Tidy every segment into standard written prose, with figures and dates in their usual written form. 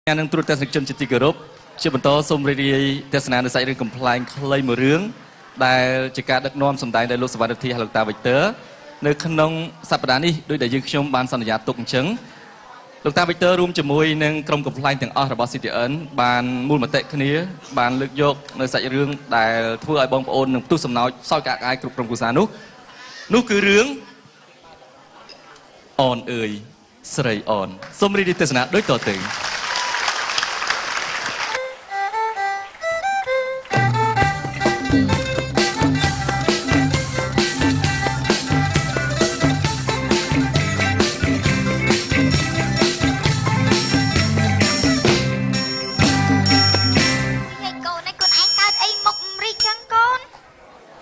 នឹងត្រួតទស្សនិកជនជាទីគោរពជាបន្តសូមរីករាយទស្សនានៅសាច់រឿងកំ pl ែងខ្លីមួយរឿងដែលជាការដឹកនាំសម្ដែងដោយលោកសវណ្ណរិទ្ធីហើយលោកតាវិចទ័រនៅក្នុងសប្តាហ៍នេះដោយដែលយើងខ្ញុំបានសន្យាទុកអញ្ចឹងលោកតាវិចទ័ររួមជាមួយនឹងក្រុមកំ pl ែងទាំងអស់របស់ CTN បានមូលមតិគ្នាបានលើកយកនៅសាច់រឿងដែលធ្វើឲ្យបងប្អូននឹងផ្ទុះសំណោចសោកកាកអាយគ្រប់ក្រុមគ្រួសារនោះគឺរឿងអនអើយស្រីអនសូមរីករាយទស្សនាដូចតទៅ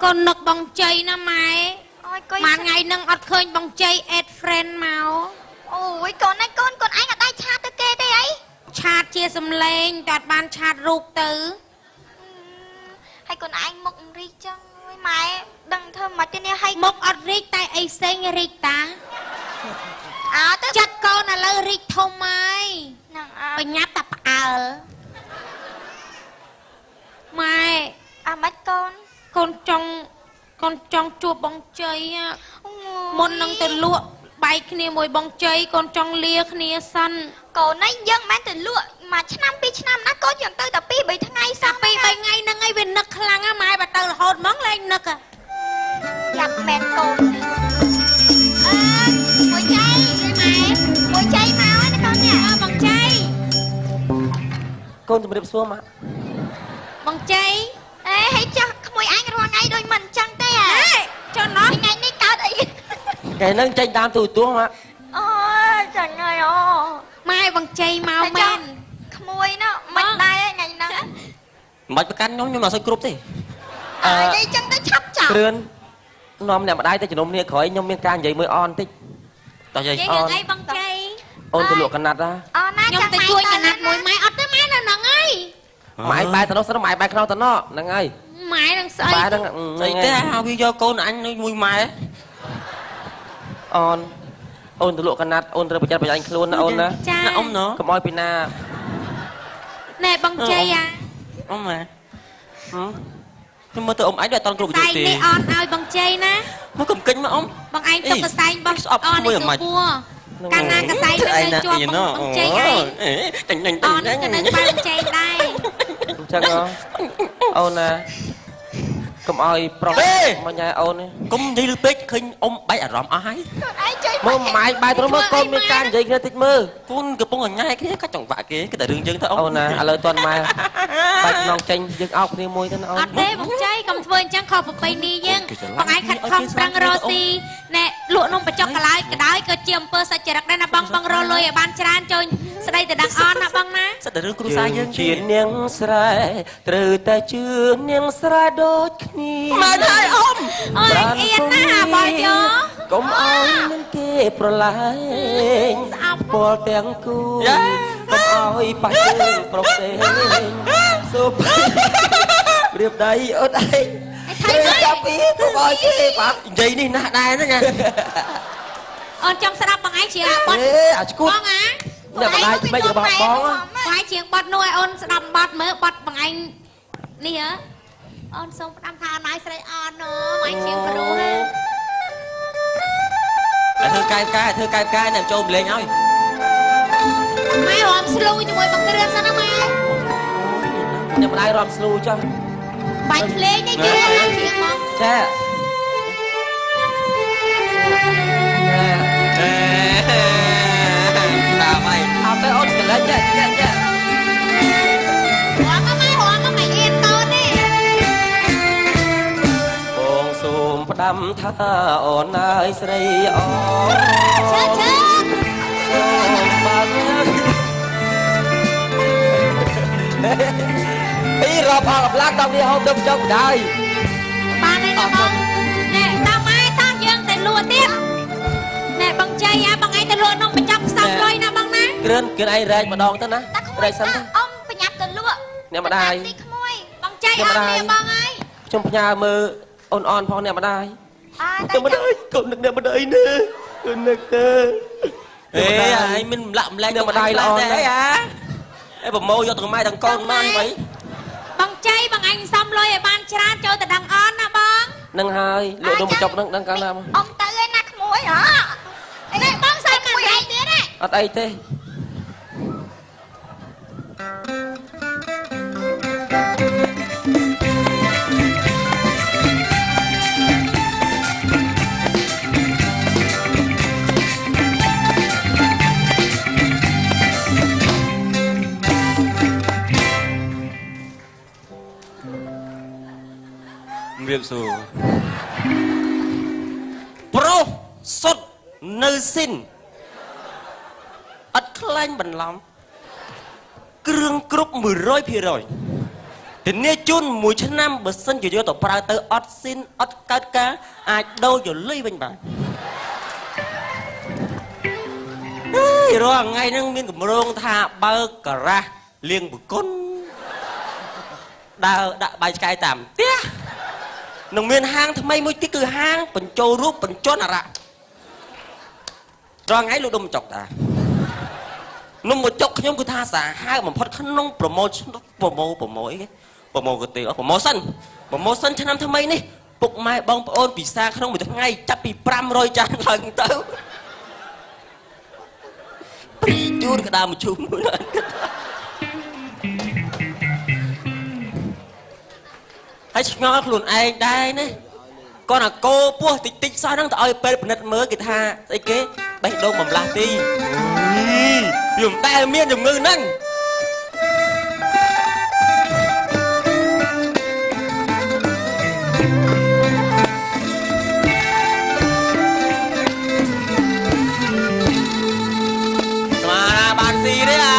កូននឹកបងជ័យណាម៉ែអូយកុយមួយថ្ងៃនឹងអត់ឃើញបងជ័យអេត friend មកអូយកូនឯងកូនឯងអត់ដែរឆាតទៅគេទេអីឆាតជាសំឡេងតែអត់បានឆាតរូបទៅហើយកូនឯងមុខរីកចឹងអើយម៉ែដឹងធ្វើមិនទេនេះហើយមុខអត់រីកតែអីផ្សេងរីកតាអើទៅចាត់កូនឥឡូវរីកធំហើយហ្នឹងបញ្ញាប់តែផ្អើលម៉ែអាម៉េចកូនចង់ជួបបងជ័យមុននឹងទៅលក់បែកគ្នាមួយបងជ័យកូនចង់លាគ្នាសិនកូនឯងយើងមិនទៅលក់មួយឆ្នាំពីរឆ្នាំណាកូនយើងទៅតែ2 3ថ្ងៃសោះ2 3ថ្ងៃហ្នឹងឯងវានឹកខ្លាំងណាស់ម៉ែបើទៅរហូតហ្មងលែងនឹកចាប់មែនកូនមួយជ័យម៉ែមួយជ័យមកហើយកូននេះបងជ័យកូនជំរាបសួរម៉ាក់បងជ័យហើយចាស់ក្មួយអញរាល់ថ្ងៃដូចមិនអញ្ចឹងទេចុះណោះថ្ងៃនេះកើតអីគេនឹងចេញតាមទូរទស្សន៍ម៉ាក់អូចាញ់ហើយអូម៉ែបងជ័យមកមែនក្មួយនោះមិនដែរថ្ងៃហ្នឹងមិនប្រកាន់ខ្ញុំមកសុយគ្រប់ទេអើយចឹងទៅឆាប់ចាគ្រឿននាំអ្នកម្ដាយទៅជំនុំគ្នាក្រោយខ្ញុំមានការនិយាយមួយអនតិចតោះយាយអនអីបងជ័យអូនទៅលក់កណាត់ណាអូណាខ្ញុំទៅជួយកណាត់មួយម៉ែអត់ទេម៉ែនៅហ្នឹងហើយម៉ែបែរទៅនោះសិនម៉ែបែរខ្នងទៅនោះហ្នឹងហើយម៉ែនឹងស្អីបែរហ្នឹងស្អីទេហៅវាយកកូនអញមួយម៉ែអូនទៅលក់កណាត់អូនត្រូវប្រយ័ត្នប្រយែងខ្លួនណាអូនណាណាអ៊ំណូកុំឲ្យពីណាណែបងជ័យអ៊ំម៉ែខ្ញុំមើលទៅអ៊ំអញដូចអត់តន់គ្រប់យុទ្ធទេនេះអនឲ្យបងជ័យណាមកកំកិញមកអ៊ំបងឯងទុកកសែងបងអននេះសួរកាលណាកសែងនឹងជាប់បងជ័យអីតែញ៉ាំអនក៏នឹងបងជ័យដែរអញ្ចឹងអូនណាកុំឲ្យប្រុសមកញ៉ែអូននេះកុំនិយាយលឺពេកឃើញអ៊ំបែកអារម្មណ៍អស់ហើយមើលម៉ែបែរទៅមើលកូនមានការនិយាយគ្នាតិចមើលកូនកំពុងញ៉ែគ្នាកាច់ចង្វាក់គេគឺតែរឿងយើងទៅអូនណាឥឡូវតន់ម៉ែបែកខ្នងចេញយើងអោបគ្នាមួយទៅណាអូនអត់ទេបងជ័យកុំធ្វើអញ្ចឹងខុសប្រពៃណីយើងបងឯងខិតខំប្រឹងរកស៊ីណែលក់នំបញ្ចុកកន្លែងក្តៅក៏ជាអំពើសាច់ចរិតដែរណាបងរលុយឲ្យបានច្រើនចូលស្ដីទៅដឹងអនណាបងណាសិតតែរឿងគ្រួសារយើងជានាងស្រែត្រូវតែជឿនាងស្រែដូចគ្នាមកហើយអ៊ំអូយអៀនណាបងយោកុំឲ្យនឹងគេប្រឡែងពលទាំងគូកុំឲ្យបាច់ជើងប្រុសទេសូមព្រៀបដៃអូនឯងថៃចាប់ពីទៅឲ្យគេបាទនិយាយនេះណាស់ដែរហ្នឹងអូនចង់ស្ដាប់បងឯងជាបត់អាឈួតបងអាអ្នកម្ដាយពេករបស់បងបងឯងជាងបត់នោះឲ្យអូនស្ដាប់បត់មើលបត់បងឯងនេះហ៎អូនសូមផ្ដាំថាអនឯងស្រីអនបងឯងជាងព្រោះហ៎ធ្វើកាយផ្កាយអ្នកចូលលេងឲ្យម៉ែរំស្លូជាមួយបង្ក្រាបសិនណាម៉ែអ្នកម្ដាយរំស្លូចុះបាច់ភ្លេងនេះគេឡើងជាងមកចាតាមហើយអត់ទៅអូនកន្លែងចារំមកអៀនតូននេះបងសូមផ្ដាំថាអូនអើយស្រីអូនឈើសូមបាត់ពីរອບអស់កម្លាំងដល់នេះហូបទឹកចុកដែរបានហើយណាបងណែតាមម៉ែតោះយើងទៅលក់ទៀតណែបងជ័យបងឯងទៅលក់នំបញ្ចុកផ្សំលុយណាបងណាគ្រឿនឯងរែកម្ដងទៅណារែកសិនទៅអ៊ំប្រញាប់ទៅលក់អ្នកម្ដាយទីក្មួយបងជ័យអត់ទេបងអើយខ្ញុំផ្ញើមើលអូនផងអ្នកម្ដាយតែម្ដាយកូននឹកអ្នកម្ដាយនេះកូននឹកទៅ Ê, ai mình lậm lại nhưng mà đây là đấy à. ឯប្រមូលយកទាំងម៉ែទាំងកូនមកអី បងចៃបងអញសំលុយឲ្យបានច្រើនចូលទៅដឹងអនណាបង នឹងហើយលោកនំបញ្ចុកនឹងដឹងកាលណា អ៊ំទៅឯណាក្មួយហ៎ឯនេះបងសើមួយឯងទៀតហ៎ អត់អីទេ រៀបសួរប្រុសសុទ្ធនៅស៊ីនអត់ខ្លាញ់បន្លំគ្រឿងគ្រប់ 100% ធានាជូន1ឆ្នាំបើសិនជាយកទៅប្រើទៅអត់ស៊ីនអត់កើតការអាចដូរយកលុយវិញបានអើយរាល់ថ្ងៃហ្នឹងមានកម្រងថាបើកការ៉ាស់លៀងបង្គន់ដើរដាក់បាយឆ្កែតាមផ្ទះនឹងមានហាងថ្មីមួយទៀតគឺហាងបញ្ចូលរូបបញ្ជនអារៈត្រង់ថ្ងៃលោកដុំចុកតានំបញ្ចុកខ្ញុំគឺថាសាហាវបំផុតក្នុងប្រម៉ូអីគេប្រម៉ូក៏ទេប្រម៉ូសិនឆ្នាំថ្មីនេះពុកម៉ែបងប្អូនពិសាក្នុងមួយថ្ងៃចាប់ពី500ចានឡើងទៅព្រីជូនក្តារមួយជុំមួយហើយឆ្ងល់ខ្លួនឯងដែរណាគាត់អាកោពោះតិចសោះហ្នឹងទៅឲ្យពេលពិនិត្យមើលគេថាស្អីគេបេះដូងបំលាស់ទីយំតែមានជំងឺហ្នឹងស្មារតីបានស៊ីទេអា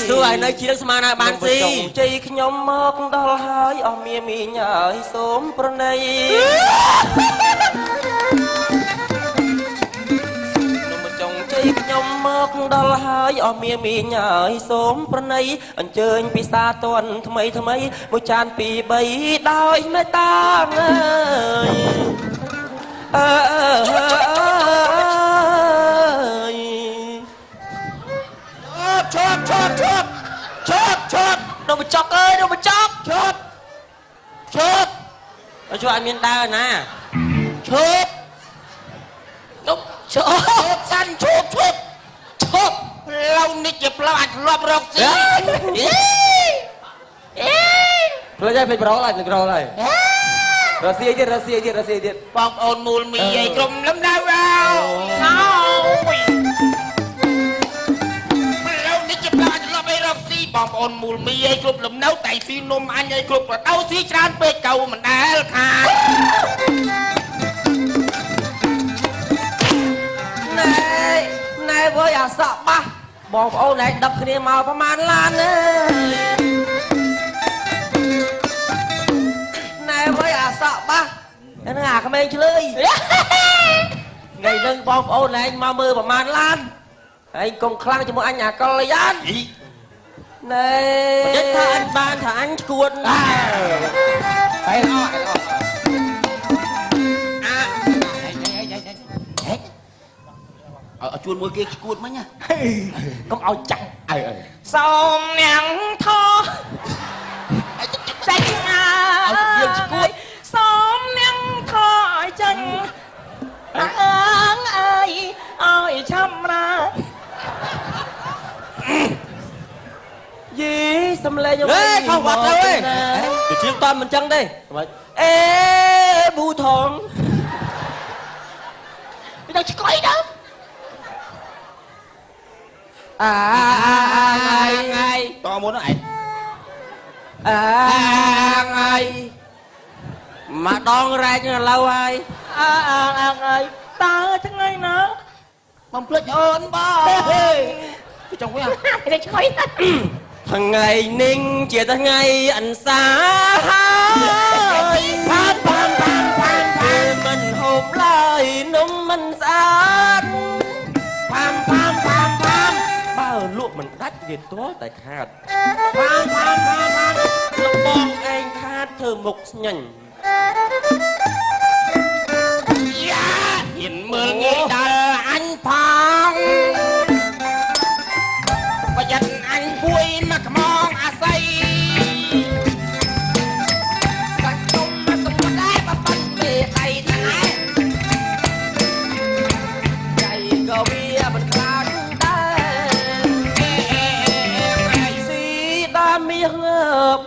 សួរឲ្យនៅជាងស្មានហើយបានស៊ី ជ័យខ្ញុំមកដល់ហើយអស់មាមីញ៉ើយសូមប្រណីនំចុងជ័យខ្ញុំមកដល់ហើយអស់មាមីញ៉ើយសូមប្រណីអញ្ជើញពិសាតន់ថ្មីមួយចានពី3ដោយមេត្តាអើយឈប់នំបញ្ចុកអើយនំបញ្ចុកឈប់ឲ្យជួយឲ្យមានដើរណាឈប់នំឈប់សាន់ឈប់ឡូវនេះជាផ្លូវអាចធ្លាប់រកស៊ីផ្លូវឲ្យពេញប្រោលហើយនឹងក្រោលហើយរសៀទៀតបងប្អូនមូលមីឯក្រុមលំដៅអោបងប្អូនមូលមីឯគ្រប់លំនៅតែស៊ីនំអញឯគ្រប់ប្រដៅស៊ីច្រើនពេកកៅមិនដែលខាតណែវើយអាសក់បាសបងប្អូនឯងដឹកគ្នាមកប្រហែលឡានណែវើយអាសក់បាសហ្នឹងអាក្មេងឆ្លើយថ្ងៃហ្នឹងបងប្អូនឯងមកមើលប្រហែលឡានឯងកុំខ្លាំងជាមួយអញអាកលយ៉ានណែនិយាយថាអញបានថាអញឈួតហើយអស់ជួនមួយគេឈួតមិញកុំឲ្យចាក់សូមនាងថោចាច់ណាឲ្យឈួតសូមនាងថោឲ្យចាញ់អើយឲ្យឆាំរាយីសំលេងអើយខុសបាត់ទៅទៅជាងតមិនចឹងទេអេប៊ូថងទៅឆ្កុយទៅថ្ងៃតមុនឯងថ្ងៃមកដងរែកឥឡូវហើយថ្ងៃតើថ្ងៃណាបំភ្លេចអូនបងទៅចង់វិញទៅឆ្កុយថ្ងៃនេះជាថ្ងៃអន្សាហើយផានមិនហូបឡើយនំមិនស្អាតផានបើលក់មិនដាច់វាទាល់តែខាតផានលោកបងឯងខាតធ្វើមុខស្ញញយ៉ាហ៊ានមើលងាយដើរអញផង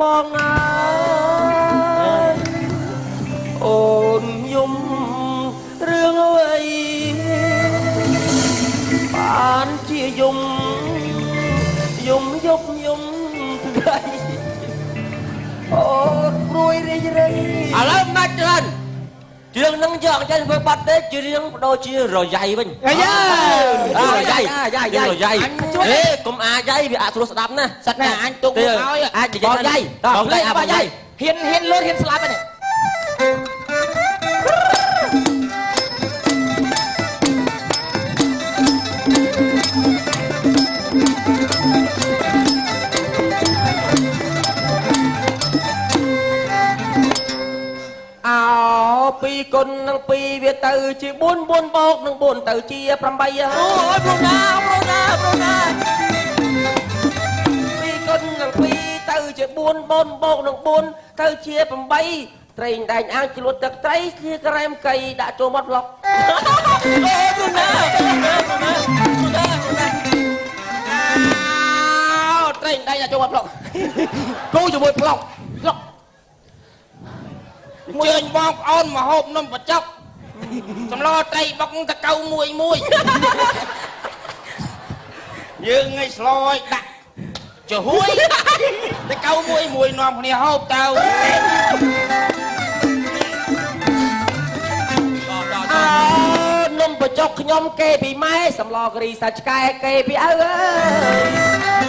បងអើយអូនយំរឿងអ្វីបានជាយំយំថ្ងៃអូនព្រួយរីករាយឥឡូវមិនច្រើនជាងនឹងយកចេញធ្វើបាត់ទេជារៀងបដូរជារយ៉ៃវិញយ៉ារយ៉ៃហេកុំអាចយ៉ៃវាអាចស្រួលស្ដាប់ណាសិតតែអញទុកមកឲ្យអាចនិយាយថាយ៉ៃបងយ៉ៃអាបងយ៉ៃហ៊ានលូតហ៊ានស្លាប់ហ្នឹងពីគុណនឹងពីវាទៅជា4 បូកនឹង4ទៅជា8អូយប្រូណាពីគុណនឹងពីទៅជា4 បូកនឹង4ទៅជា8ត្រីដែងអាំងជ្រលក់ទឹកត្រីជាក្រែមកៃដាក់ចូលមាត់ប្លុកអូប្រូណាត្រីដែងដាក់ចូលមាត់ប្លុកគូជាមួយប្លុកជើញបងប្អូនមកហូបនំបច្ចុកសម្លត្រីបុកតកៅមួយយើងឲ្យស្លឲ្យដាក់ចំហួយតកៅមួយនាំគ្នាហូបទៅនំបច្ចុកខ្ញុំគេពីម៉ែសម្លការីសាច់ឆ្កែគេពីឪអើយ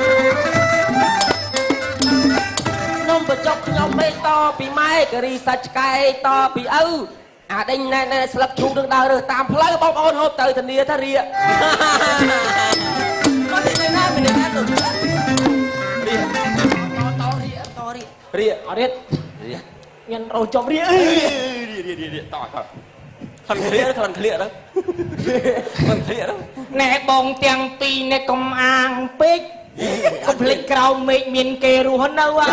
នំបច្ចុកខ្ញុំមេតពីម៉ែការីសាច់ឆ្កែតពីឪអាដេញណែស្លឹកឈូកនឹងដើររើសតាមផ្លូវបងប្អូនហូបទៅធានាថារៀកមកទីណាទៅរៀកតមានរោចប់រៀកតខនឃ្លៀទៅណែបងទាំងពីរនេះកុំអាងពេកកុំភ្លេចក្រោមមេឃមានគេរស់នៅអើ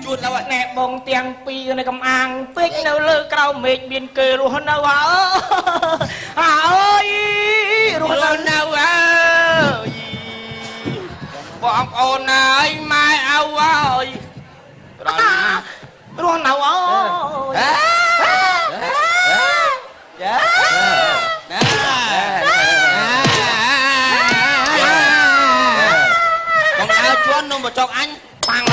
ជួតឡូវណែបងទាំងពីរនេះកុំអាងពេកនៅលើក្រោមមេឃមានគេរស់នៅអើអើយរស់នៅអើយបងប្អូនអើយម៉ែឪអើយរស់នៅអើយកុំឲ្យជន់នំបច្ចុកអញប៉ាំង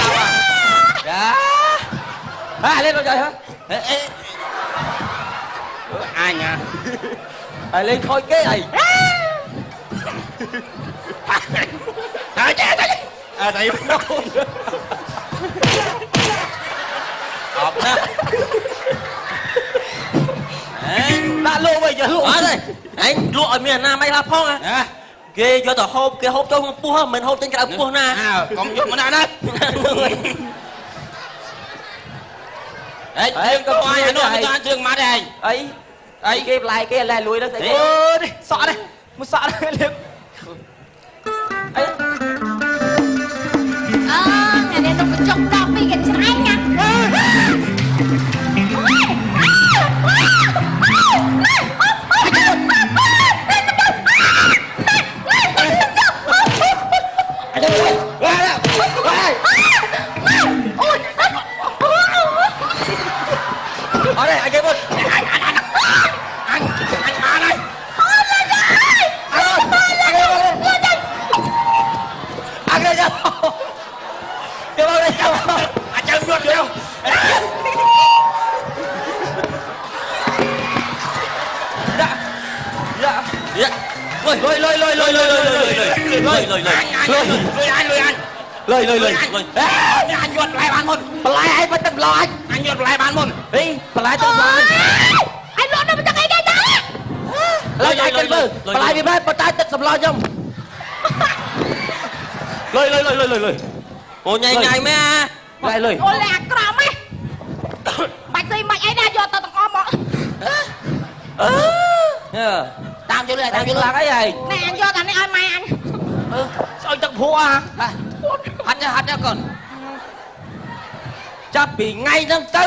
ឡៅលេងរយហ៎អញហើយលេងខូចគេអីហើយចេះតែអត់អីអបណាដាក់លក់វិញលក់អត់ទេអញលក់ឲ្យមានអនាម័យឡាផងគេយកទៅហូបគេហូបចូលក្នុងពោះមិនហូបចេញក្រៅពោះណាកុំយកមកណាយើងក៏អាយនោះមិនតាន់ជើងម៉ាត់ទេអីគេបន្លែគេលែលួយទៅស្អីអូនេះសក់នេះមួយសក់នេះលៀបអីនេះនំបញ្ចុកដល់ពីគេច្នៃណាលុយអញយកបន្លែបានមុនបន្លែអីមិនទឹកបន្លែអញយកបន្លែបានមុនហីបន្លែទឹកបន្លែអញលក់ដល់មិនដឹងអីទេតាលុយអញទៅមើលបន្លែវាបែបប៉ុន្តែទឹកសម្លខ្ញុំលុយអូញ៉ៃមែអាលុយអូលែអាក្រមហ៎បាច់ស្អីមិនអីណាយកទៅទាំងអស់មកតាមយកលុយឡើងអីហើយណែអញយកអានេះឲ្យម៉ែអញស្អុយទឹកភក់ហាត់កូនចាប់ពីថ្ងៃហ្នឹងទៅ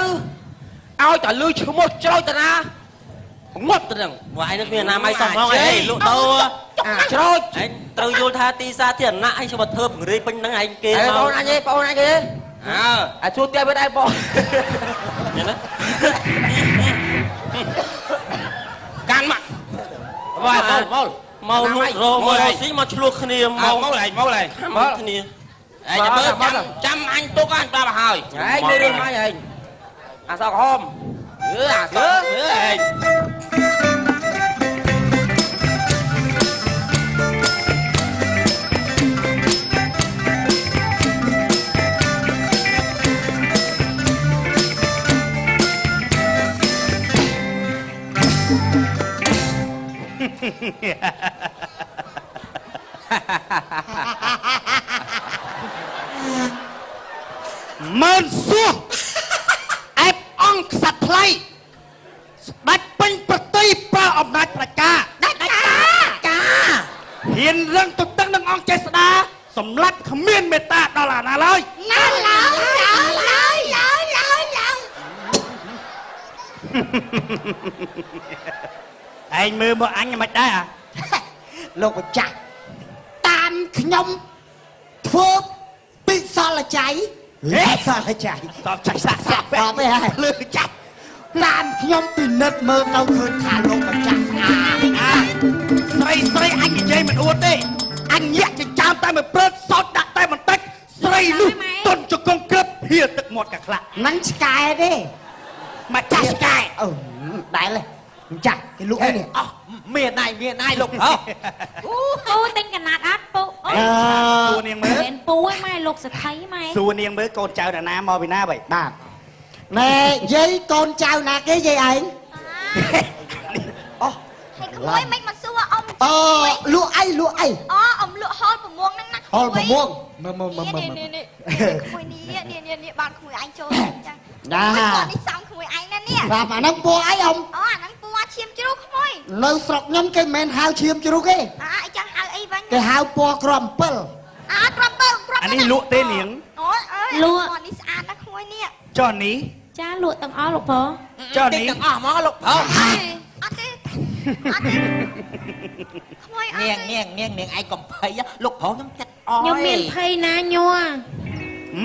ឲ្យតែលឺឈ្មោះច្រោយតាណា ងាប់ទៅហ្នឹងមកឯងគ្មានណាម៉ៃសំផងឯងលក់ដូរច្រូចឯងត្រូវយល់ថាទីសាធារណៈឯងខ្ញុំមកធ្វើពង្រាយពេញហ្នឹងឯងគេមកបងអញឯងបងអញគេអាជួទៀតវាដែរបងញ៉ាំណាកាន់មកមកលក់រោមកស៊ីមកឆ្លោះគ្នាមកឯងគ្នាឯងមើលចាំអញទុកអញប្រាប់ឲ្យហើយឯងនេះរឿងម៉េចឯងអាសក្រហមអាសឯងមើលសួរអែបអង្គខ្សាត់ថ្លៃស្ដេចពេញប្រតិប្រើអំណាចប្រជាការហ៊ានរឹងទទឹងនឹងអង្គចេស្តាសម្លាប់គ្មានមេត្តាដល់អាណាឡើយណាឡើយឯងមើលមកអញមិនដែរលោកម្ចាស់តាមខ្ញុំធ្វើពិសលចៃសលចៃសលចៃសាក់សាក់បែបនេះហើយលើចាប់តាមខ្ញុំពិនិត្យមើលទៅឃើញថាលោកម្ចាស់ស្អាតស្រីអញនិយាយមិនអួតទេអញញាក់ចិញ្ចើមតែមួយព្រឹតសោតដាក់តែបន្តិចស្រីនោះទុនជង្គង់ក្រឹបហៀទឹកមាត់កាខ្លាក់ហ្នឹងឆ្កែទេមកចាស់ឆ្កែដែលម្ចាស់គេលក់អីនេះអោះមានណៃលោកអូពូទិញកណាត់អត់ពូអូសួរនាងមើលមានពូឯម៉ែលោកសថៃម៉ែសួរនាងមើលកូនចៅណាមកពីណាបាយបាទណែយាយកូនចៅណាគេយាយឯងអូហើយក្មួយមិនមកសួរអ៊ំអូលក់អីអូអ៊ំលក់ហលប្រមងហ្នឹងណាហលប្រមងមើលនេះក្មួយនេះបានក្មួយឯងចូលចឹងណានេះសំក្មួយឯងណានេះប្រាប់អាហ្នឹងពូអីអ៊ំអូអាហ្នឹងពូឈាមជ្រូកក្មួយនៅស្រុកខ្ញុំគេមិនមែនហៅឈាមជ្រូកទេអញ្ចឹងហៅអីវិញគេហៅពណ៌ក្រំ7ក្រំ7អានេះលក់ទេនាងអូលក់នេះស្អាតណាក្មួយនេះចុះនេះចាលក់ទាំងអស់លោកប្រុសចុះនេះទាំងអស់ហ្មងលោកប្រុសអត់ទេក្មួយនាងឯងកំភៃលោកប្រុសខ្ញុំចិត្តអខ្ញុំមានភ័យណាញ័រ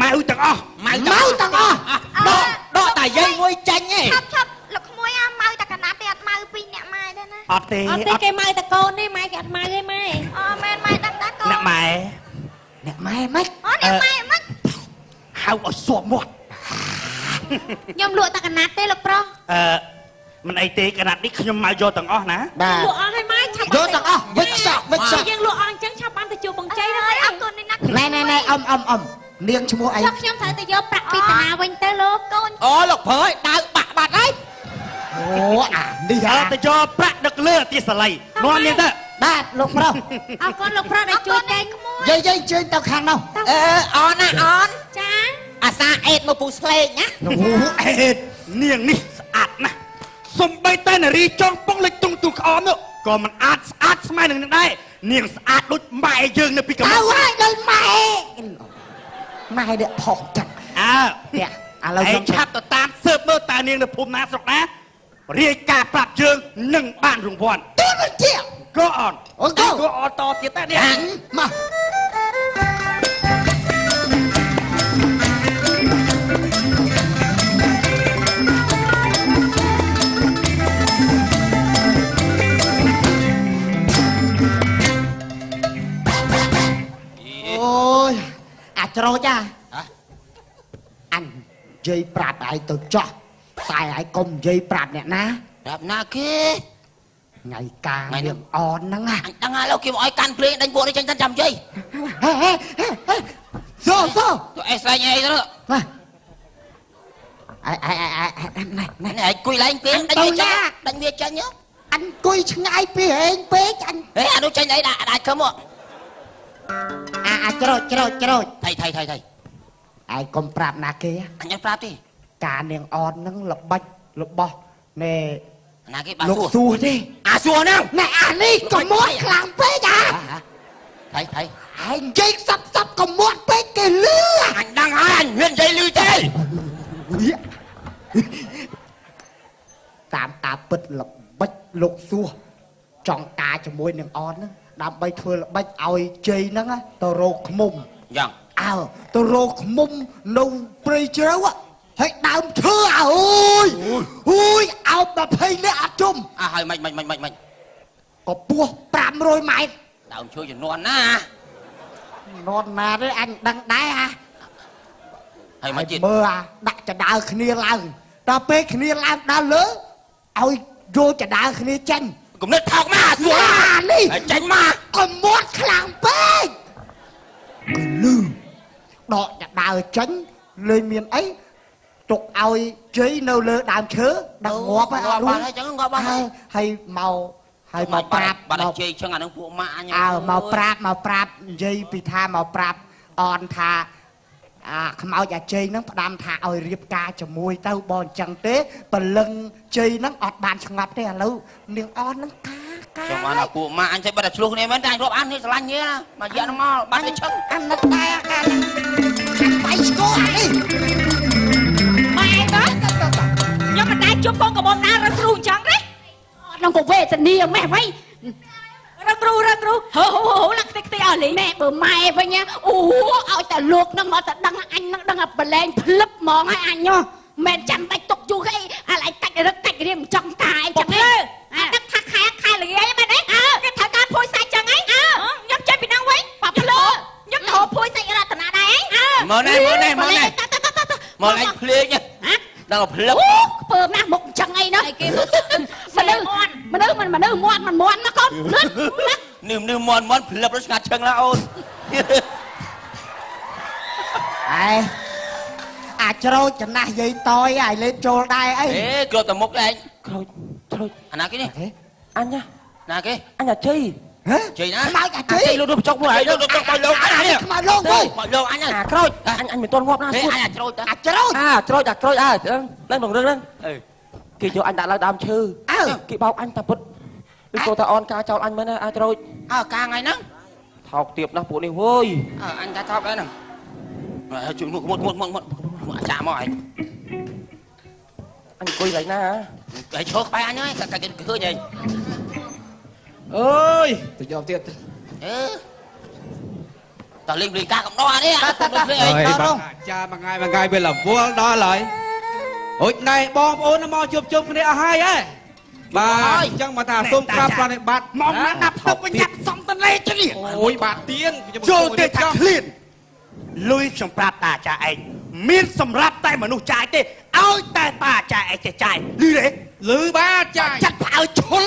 ម៉ៅទាំងអស់ដកតែយាយមួយចាញ់ឯងឆាប់លោកក្មួយម៉ៅតែកណាត់ទេអត់ម៉ៅពីរអ្នកម៉ែទេណាអត់ទេគេម៉ៅតែកូនទេម៉ែគេអត់ម៉ៅទេម៉ែមែនម៉ែដឹងដែរកូនអ្នកម៉ែមិនអ្នកម៉ែមិនហៅឲ្យសួរមាត់ខ្ញុំលក់តែកណាត់ទេលោកប្រុសមិនអីទេកណាត់នេះខ្ញុំមកយកទាំងអស់ណាបាទលក់អស់ហើយម៉ែឆាប់យកទាំងអស់វិចសក់យើងលក់អស់អញ្ចឹងឆាប់បានទៅជួបបងជ័យហើយអរគុណនេះណាណែអ៊ំនាងឈ្មោះអីខ្ញុំត្រូវទៅយកប្រាក់ពីតាណាវិញទៅលោកកូនអូលោកភើយដៅបាក់បាត់ហើយអូអានេះហៅទៅយកប្រាក់ដឹកលើទីសាលីនាំនាងទៅបាទលោកប្រុសអរគុណលោកប្រុសដែលជួយតែយាយអញ្ជើញទៅខាងនោះអនណាអនចាអាសាអេតមកពូស្លេកណាអូអេតនាងនេះស្អាតណាស់សំបីតែនារីចង់ពងលេចទុំទូក្អមនោះក៏មិនអាចស្អាតស្មើនឹងនឹងដែរនាងស្អាតដូចម៉ែយើងនៅពីកំណើតហើយដូចម៉ែនេះផុសចឹងនេះឥឡូវខ្ញុំឆាប់ទៅតាមស៊ើបមើលតើនាងនៅភូមិណាស្រុកណារាយការណ៍ប្រាប់យើងនឹងបានរង្វាន់ទោះមិនជាក៏អត់តទៀតតែនេះមកច្រូចអញនិយាយប្រាប់ឯងទៅចោះតែឯងកុំនិយាយប្រាប់អ្នកណាប្រាប់ណាគេថ្ងៃការនាងអនហ្នឹងអញដឹងហើយលោកគេមកឲ្យកាន់ភ្លេងដេញពួកនេះចេញទៅចាំនិយាយសូអេស្អីទៅណាឯងគួយឡើងពីដេញវាចេញអញគួយឆ្ងាយពីហេងពេកអញអានោះចេញអីដាក់ខំមកច្រូចថៃឯងកុំប្រាប់ណាគេអញប្រាប់ទេការនាងអនហ្នឹងល្បិចរបស់ណែណាគេបាទលោកសួរទេសួរហ្នឹងណែអានេះកុំមាត់ខ្លាំងពេកថៃឯងនិយាយសាប់កុំមាត់ពេកគេលឺអញដឹងហើយអញហ៊ាននិយាយលឺទេក តាមការពិតល្បិចលោកសួរចង់ការជាមួយនឹងអនហ្នឹងដើម្បីធ្វើល្បិចឲ្យជ័យហ្នឹងទៅរកឃុំយ៉ាងទៅរកឃុំនៅព្រៃជ្រៅហើយដើមឈើអើយអោប20នាក់អត់ជុំហើយមិនក៏ពោះ500ម៉ែត្រដើមឈើជំនាន់ណាទេអញដឹងដែរហើយមិនទៀតមើលដាក់ចដាលគ្នាឡើងដល់ពេលគ្នាឡើងដល់លើឲ្យយកចដាលគ្នាចេញគំនិតថោកមកស្រួលនេះចេញមកកុំមាត់ខ្លាំងពេកលឺដកចដាលចេញលេងមានអីទុកឲ្យជ័យនៅលើដើមឈើដល់ងាប់ហើយអញ្ចឹងងាប់ហើយមកប្រាប់បាត់ជ័យចឹងអានឹងពួកម៉ាក់អញមកប្រាប់និយាយពីថាមកប្រាប់អនថាខ្មោចអាជ័យហ្នឹងផ្ដាំថាឲ្យរៀបការជាមួយទៅបើអញ្ចឹងទេព្រលឹងជ័យហ្នឹងអត់បានស្ងប់ទេឥឡូវនាងអនហ្នឹងការចាំបានពួកម៉ាក់អញចេះបាត់តែឆ្លោះគ្នាមែនតែអញរាប់អាននេះស្រឡាញ់គ្នាណាមកយកហ្នឹងមកបាត់ទៅឈឹងអានឹកដែរការហ្នឹងបៃស្គរអានេះម៉ែទៅខ្ញុំមិនដែរជួបកូនកុំណារឹងគ្រូអញ្ចឹងទេក្នុងកវេទនាម៉ែវិញរឹងគ្រូហូឡើងខ្ទេចអស់លេងម៉ែបើម៉ែវិញអូឲ្យតែលោកនឹងមកតែដឹងអញនឹងដឹងបលែងភ្លឹបហ្មងឲ្យអញមិនចាំបាច់ຕົកយូរអីអាឡៃកាច់រឹកកាច់រៀមចង់តាអីចឹងទេអាដឹកថាខែល្ងាយមែនទេគេត្រូវការភួយសាច់ចឹងអីខ្ញុំចេញពីហ្នឹងវិញប៉ាភ្លើខ្ញុំទៅភួយសាច់រតនាដែរអីមើលនេះមើលអញភ្លេចដល់ភ្លឹបខ្ពើមណាស់មុខចឹងអីនោះគេមនុស្សមាត់ណាកូនលឿននមាត់ភ្លឹបស្ងាត់ឈឹងណាអូនច្រូចចំណាស់យាយតយឲ្យលេបចូលដែរអីគ្របតែមុខឯងច្រូចអាណាគេនេះអញណាគេអញអាជ័យជ័យណាខ្មោចអាជ័យលោកចុកមួយហើយលោកចុកមកលោកអញនេះខ្មោចលោកទៅលោកអញក្រូចអញមិនទាន់ងាប់ណាស្គូអញច្រូចច្រូចហ្នឹងក្នុងរឿងហ្នឹងគេយកអញដាក់ឡើងដើមឈើគេបោកអញតាពុតឬក៏តាអនការចោលអញមែនណាច្រូចការថ្ងៃហ្នឹងថោកទៀបណាស់ពួកនេះវ៉យអញថាថោកដែរហ្នឹងជួយមុខអាចារ្យមកឯងអញអង្គុយឡើងណាហើយឈរក្បែរអញហើយតែគេឃើញឯងអើយទៅយកទៀតតើលេងការកំដរនេះចាមួយថ្ងៃវារវល់ដល់ហើយអូចណៃបងប្អូនមកជួបគ្នាអស់ហើយហ៎បាទអញ្ចឹងមកថាសូមក្រាបប្រណិប័តមកណាដាក់ទឹកបញ្ញត្តិសំតលេជនេះអូយបាទទៀនចូលទៅថាឃ្លានលុយខ្ញុំប្រាប់តាអាចារ្យឯងមានសម្រាប់តែមនុស្សចាយទេឲ្យតែតាអាចារ្យឯងចាយលឺទេលឺបាទចាយចាត់ឲ្យឈុល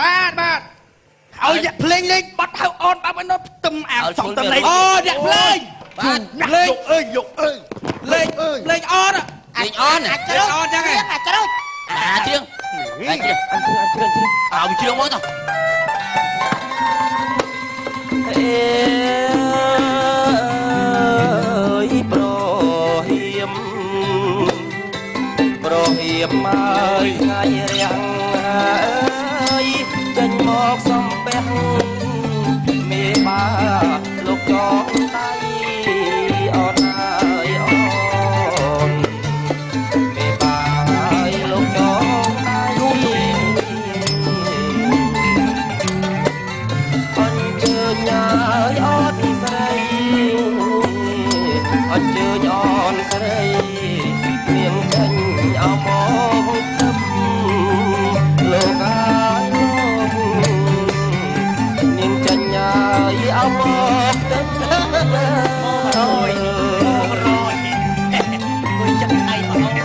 បាទឲ្យអ្នកភ្លេងលេងបាត់ហៅអូនបាប់ឲ្យនៅផ្ទឹមអាសំតលេងអូអ្នកភ្លេងបាទលេងអើយយកអើយលេងអនអាចរត់ចឹងហ៎អាចរត់ជឿងអញជឿងមកទៅប្រហៀមមកថ្ងៃរាំងអើយចេញមកសំពះមេបាលោកចងដៃអូនហើយអូនមេបាហើយលោកចងដៃអញ្ជើញហើយអូនស្រីអញ្ជើញអូនស្រីនាងចេញអោមកទឹកលោកហើយលោកនាងចេញហើយអោមកទឹករយមួយចិត្តដៃមក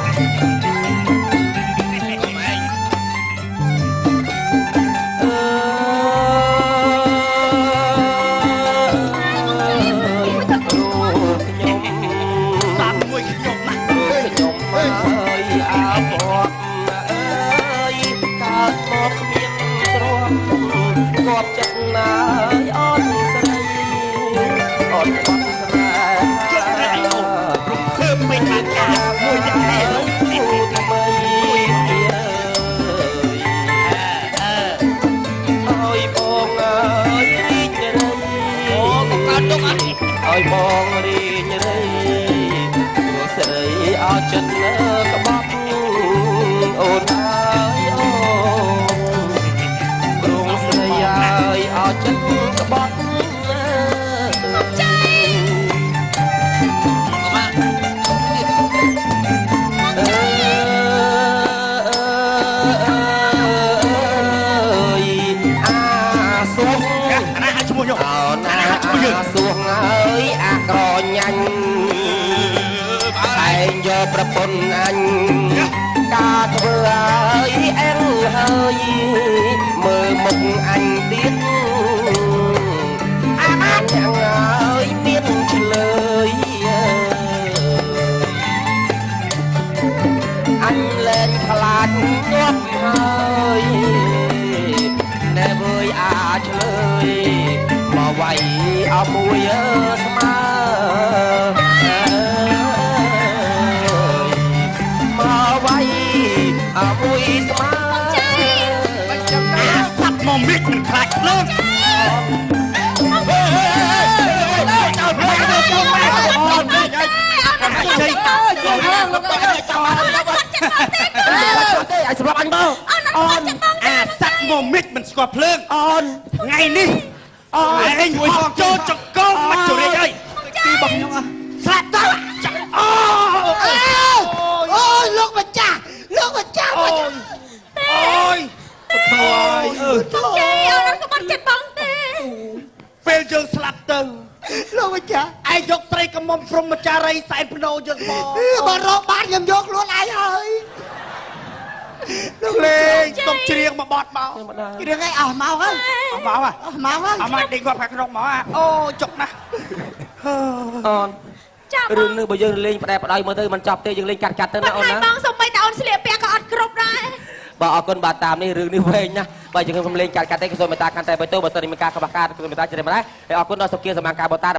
គាត់ចិត្តណាយអូនស្រីអូនបាត់ស្នេហ៍ចិត្តណាយអូនរំភើបពេញអាកាមួយយ៉ាងនេះថ្មីអើយបងអើយរីករាយអូក៏កើតទុកអត់អើយបងរីករាយព្រោះស្រីអោចិត្តលើក្បត់អូនហើយអូ សួងអើយអាក្រញាញ់ឯងយកប្រពន្ធអញការធ្វើអើយអែងហើយមើលមុខអញទៀតអាអញអើយមានឆ្លើយអញលែងខ្លាចងាប់ហើយណែវើយអាចឆ្លើយមកវាយអស់មួយស្មើមកវាយអស់មួយស្មើអាសັບមកមិចមិនខ្លាចលើកអាយសម្រាប់អញមកអូនអាសັບមកមិចមិនស្គាល់ភ្លើងអូនថ្ងៃនេះអូនឯងជួយផងចូលចង្កោមកជរិយអើយទីបងខ្ញុំស្លាប់ទៅអូយលោកម្ចាស់អូយពុទ្ធអើយចាអូនក៏មិនចិត្តបងទេពេលយើងស្លាប់ទៅលោកម្ចាស់ឯងយកស្រីកមុំព្រំចារីសែនភ្នោយើងមកបើរកបានខ្ញុំយកខ្លួនឯងហើយលោកលេងសុំច្រៀងមកបត់មកច្រៀងឯងអស់មកហើយអស់មកដេកគាត់ខាងក្នុងមកអូចុកណាស់អូនរឿងនេះបើយើងលេងផ្ដែផ្ដាយមើលទៅមិនចប់ទេយើងលេងកាត់ទៅណាអូនណាបងសុំបីតអូនស្លៀកពាក់ក៏អត់គ្រប់ដែរបាទអរគុណបាទតាមនេះរឿងនេះវែងណាស់បាទយើងខ្ញុំលេងកាត់ទេក៏សូមមេត្តាកាន់តែបើទៅបើសិនមានការខ្វះខាតសូមមេត្តាជ្រាបដែរហើយអរគុណដល់សុភាសមាការបតា